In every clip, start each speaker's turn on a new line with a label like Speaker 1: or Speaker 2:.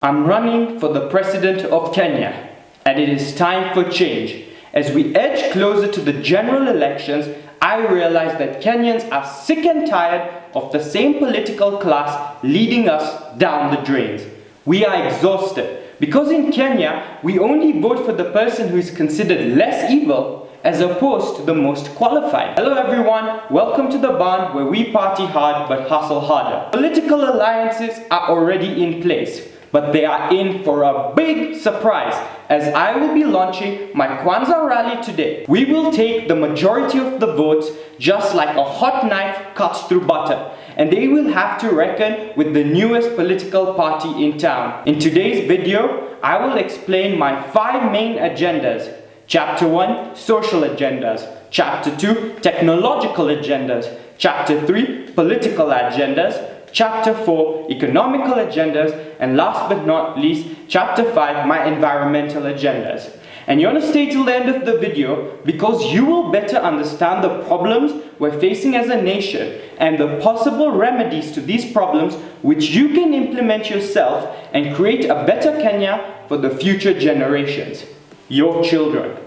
Speaker 1: I'm running for the President of Kenya, and it is time for change. As we edge closer to the general elections, I realize that Kenyans are sick and tired of the same political class leading us down the drains. We are exhausted because in Kenya, we only vote for the person who is considered less evil as opposed to the most qualified. Hello everyone, welcome to the barn where we party hard but hustle harder. Political alliances are already in place, but they are in for a big surprise as I will be launching my Kwanza Rally today. We will take the majority of the votes just like a hot knife cuts through butter, and they will have to reckon with the newest political party in town. In today's video, I will explain my 5 main agendas. Chapter 1, social agendas. Chapter 2, technological agendas. Chapter 3, political agendas. Chapter 4, economical agendas, and last but not least, Chapter 5, my environmental agendas. And you want to stay till the end of the video because you will better understand the problems we're facing as a nation and the possible remedies to these problems which you can implement yourself and create a better Kenya for the future generations, your children.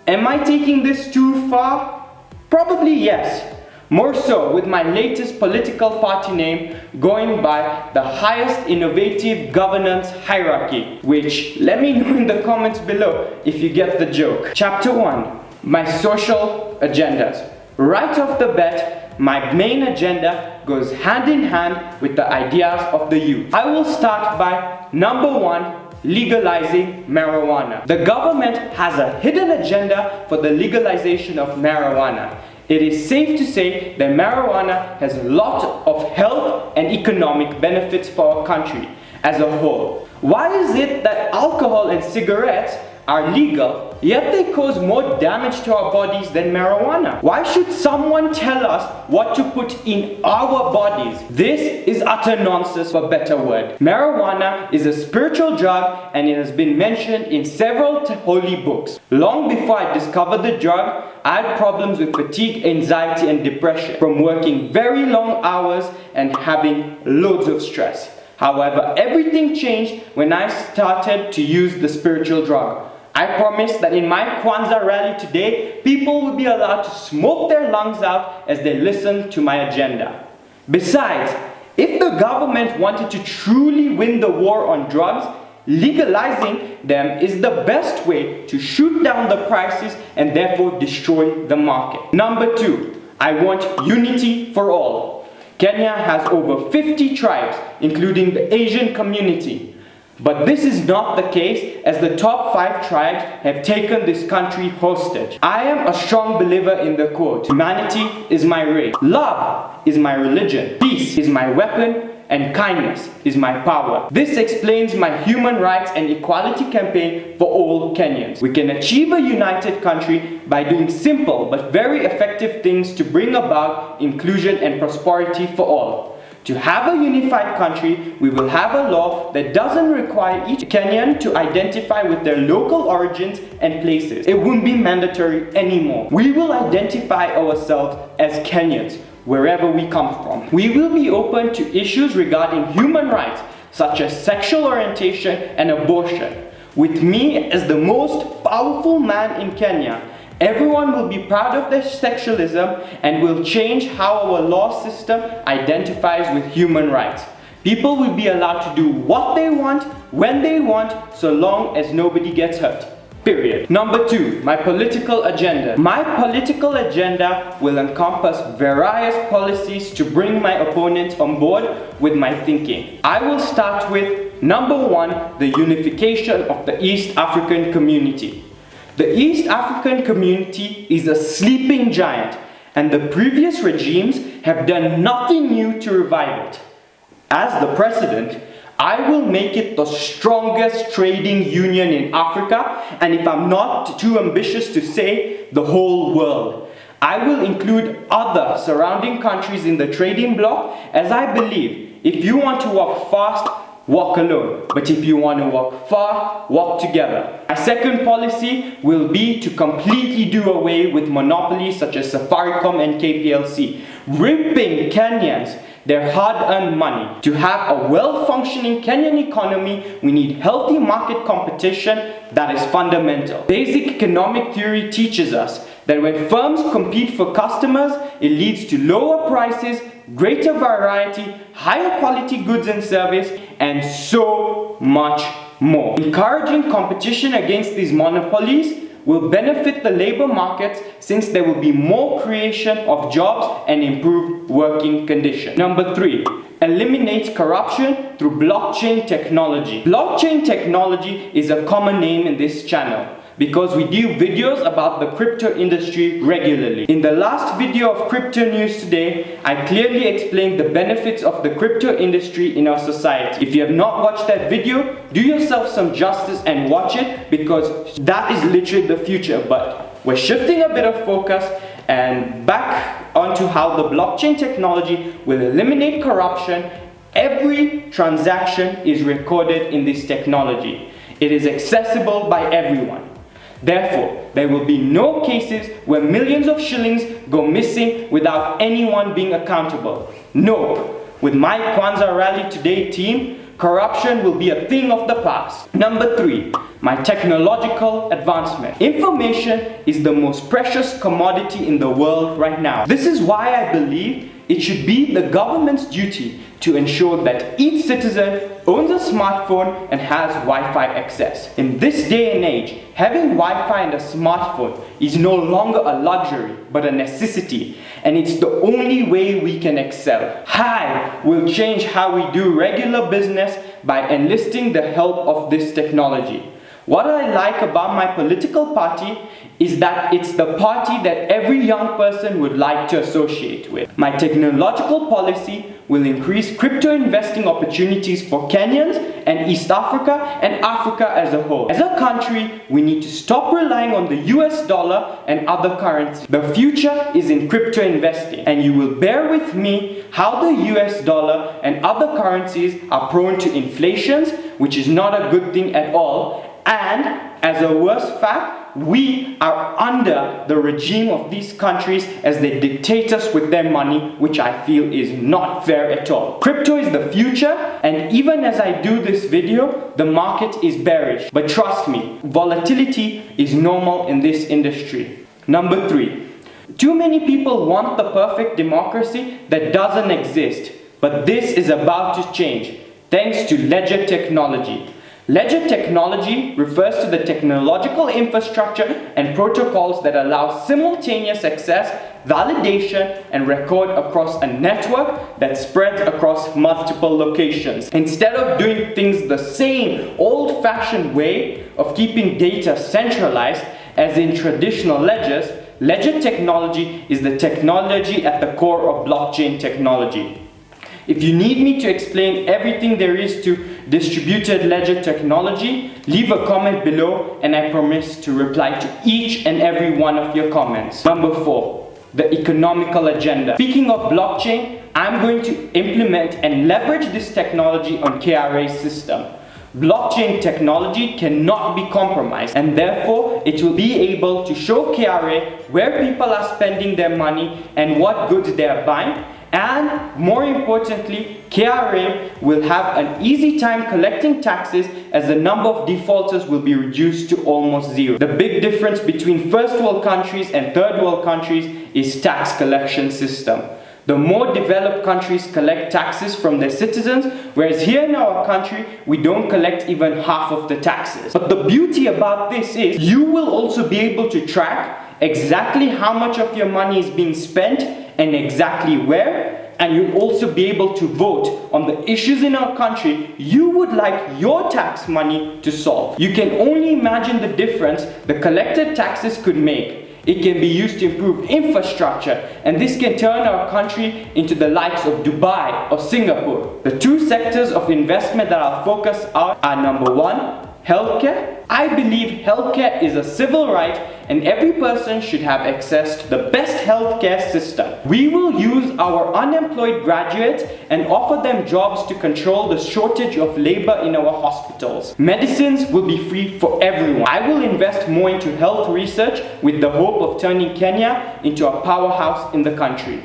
Speaker 1: Am I taking this too far? Probably yes. More so with my latest political party name going by the highest innovative governance hierarchy, which let me know in the comments below if you get the joke. Chapter 1, my social agendas. Right off the bat, my main agenda goes hand in hand with the ideas of the youth. I will start by number 1, legalizing marijuana. The government has a hidden agenda for the legalization of marijuana. It is safe to say that marijuana has a lot of health and economic benefits for our country as a whole. Why is it that alcohol and cigarettes are legal, yet they cause more damage to our bodies than marijuana? Why should someone tell us what to put in our bodies? This is utter nonsense for better word. Marijuana is a spiritual drug and it has been mentioned in several holy books. Long before I discovered the drug, I had problems with fatigue, anxiety and depression from working very long hours and having loads of stress. However, everything changed when I started to use the spiritual drug. I promise that in my Kwanza Rally today, people will be allowed to smoke their lungs out as they listen to my agenda. Besides, if the government wanted to truly win the war on drugs, legalizing them is the best way to shoot down the prices and therefore destroy the market. Number 2, I want unity for all. Kenya has over 50 tribes, including the Asian community. But this is not the case as the top 5 tribes have taken this country hostage. I am a strong believer in the quote, humanity is my race, love is my religion, peace is my weapon, and kindness is my power. This explains my human rights and equality campaign for all Kenyans. We can achieve a united country by doing simple but very effective things to bring about inclusion and prosperity for all. To have a unified country, we will have a law that doesn't require each Kenyan to identify with their local origins and places. It won't be mandatory anymore. We will identify ourselves as Kenyans, wherever we come from. We will be open to issues regarding human rights, such as sexual orientation and abortion. With me as the most powerful man in Kenya, everyone will be proud of their sexualism and will change how our law system identifies with human rights. People will be allowed to do what they want, when they want, so long as nobody gets hurt. Period. Number 2, my political agenda. My political agenda will encompass various policies to bring my opponents on board with my thinking. I will start with number 1, the unification of the East African community. The East African community is a sleeping giant, and the previous regimes have done nothing new to revive it. As the president, I will make it the strongest trading union in Africa, and if I'm not too ambitious to say, the whole world. I will include other surrounding countries in the trading bloc, as I believe if you want to walk fast, walk alone. But if you want to walk far, walk together. My second policy will be to completely do away with monopolies such as Safaricom and KPLC, ripping Kenyans their hard-earned money. To have a well-functioning Kenyan economy, we need healthy market competition that is fundamental. Basic economic theory teaches us that when firms compete for customers, it leads to lower prices, greater variety, higher quality goods and service, and so much more. Encouraging competition against these monopolies will benefit the labor markets since there will be more creation of jobs and improved working conditions. Number 3, eliminate corruption through blockchain technology. Blockchain technology is a common name in this channel because we do videos about the crypto industry regularly. In the last video of Crypto News Today, I clearly explained the benefits of the crypto industry in our society. If you have not watched that video, do yourself some justice and watch it because that is literally the future. But we're shifting a bit of focus and back onto how the blockchain technology will eliminate corruption. Every transaction is recorded in this technology. It is accessible by everyone. Therefore, there will be no cases where millions of shillings go missing without anyone being accountable. Nope. With my Kwanza Rally Today team, corruption will be a thing of the past. Number 3, my technological advancement. Information is the most precious commodity in the world right now. This is why I believe it should be the government's duty to ensure that each citizen owns a smartphone and has Wi-Fi access. In this day and age, having Wi-Fi and a smartphone is no longer a luxury, but a necessity, and it's the only way we can excel. Hive will change how we do regular business by enlisting the help of this technology. What I like about my political party is that it's the party that every young person would like to associate with. My technological policy will increase crypto investing opportunities for Kenyans and East Africa and Africa as a whole. As a country, we need to stop relying on the US dollar and other currencies. The future is in crypto investing, and you will bear with me how the US dollar and other currencies are prone to inflations, which is not a good thing at all. And as a worse fact, we are under the regime of these countries as they dictate us with their money, which I feel is not fair at all. Crypto is the future, and even as I do this video, the market is bearish. But trust me, volatility is normal in this industry. Number 3, too many people want the perfect democracy that doesn't exist, but this is about to change thanks to ledger technology. Ledger technology refers to the technological infrastructure and protocols that allow simultaneous access, validation, and record across a network that spreads across multiple locations. Instead of doing things the same old-fashioned way of keeping data centralized as in traditional ledgers, ledger technology is the technology at the core of blockchain technology. If you need me to explain everything there is to distributed ledger technology, leave a comment below and I promise to reply to each and every one of your comments. Number 4, the economical agenda. Speaking of blockchain, I'm going to implement and leverage this technology on KRA's system. Blockchain technology cannot be compromised, and therefore it will be able to show KRA where people are spending their money and what goods they are buying. And more importantly, KRA will have an easy time collecting taxes as the number of defaulters will be reduced to almost zero. The big difference between first world countries and third world countries is tax collection system. The more developed countries collect taxes from their citizens, whereas here in our country, we don't collect even half of the taxes. But the beauty about this is you will also be able to track exactly how much of your money is being spent and exactly where, and you'll also be able to vote on the issues in our country you would like your tax money to solve. You can only imagine the difference the collected taxes could make. It can be used to improve infrastructure, and this can turn our country into the likes of Dubai or Singapore. The 2 sectors of investment that I'll focus on are number 1, healthcare. I believe healthcare is a civil right and every person should have access to the best healthcare system. We will use our unemployed graduates and offer them jobs to control the shortage of labor in our hospitals. Medicines will be free for everyone. I will invest more into health research with the hope of turning Kenya into a powerhouse in the country.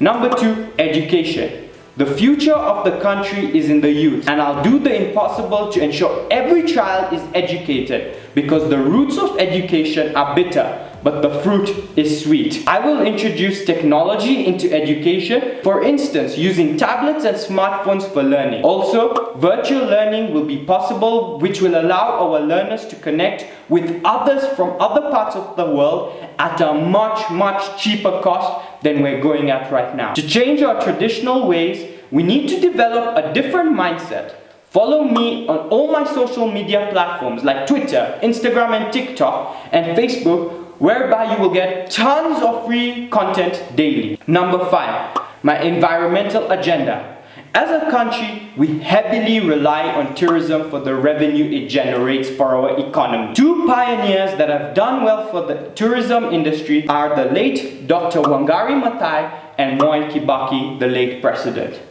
Speaker 1: Number 2, education. The future of the country is in the youth, and I'll do the impossible to ensure every child is educated, because the roots of education are bitter, but the fruit is sweet. I will introduce technology into education, for instance, using tablets and smartphones for learning. Also, virtual learning will be possible, which will allow our learners to connect with others from other parts of the world at a much cheaper cost than we're going at right now. To change our traditional ways, we need to develop a different mindset. Follow me on all my social media platforms like Twitter, Instagram and TikTok, and Facebook, whereby you will get tons of free content daily. Number 5, my environmental agenda. As a country, we heavily rely on tourism for the revenue it generates for our economy. 2 pioneers that have done well for the tourism industry are the late Dr. Wangari Maathai and Mwai Kibaki, the late president.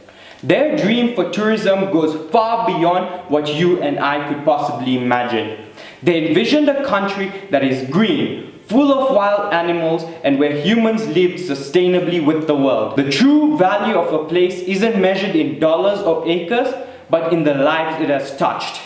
Speaker 1: Their dream for tourism goes far beyond what you and I could possibly imagine. They envisioned a country that is green, full of wild animals, and where humans live sustainably with the world. The true value of a place isn't measured in dollars or acres, but in the lives it has touched.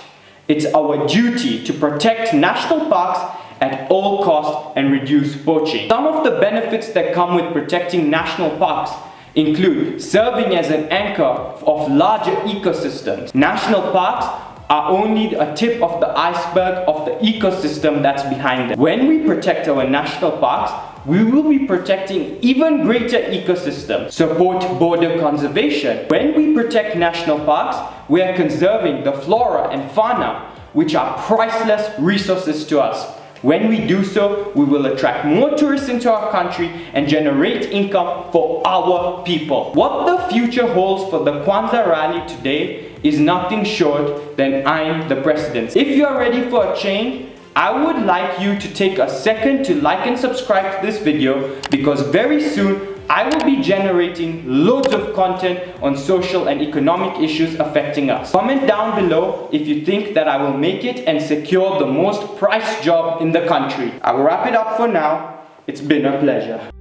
Speaker 1: It's our duty to protect national parks at all costs and reduce poaching. Some of the benefits that come with protecting national parks include serving as an anchor of larger ecosystems. National parks are only a tip of the iceberg of the ecosystem that's behind them. When we protect our national parks, we will be protecting even greater ecosystems. Support border conservation. When we protect national parks, we are conserving the flora and fauna, which are priceless resources to us. When we do so, we will attract more tourists into our country and generate income for our people. What the future holds for the Kwanza Rally today is nothing short than I'm the president. If you are ready for a change, I would like you to take a second to like and subscribe to this video, because very soon I will be generating loads of content on social and economic issues affecting us. Comment down below if you think that I will make it and secure the most prized job in the country. I will wrap it up for now. It's been a pleasure.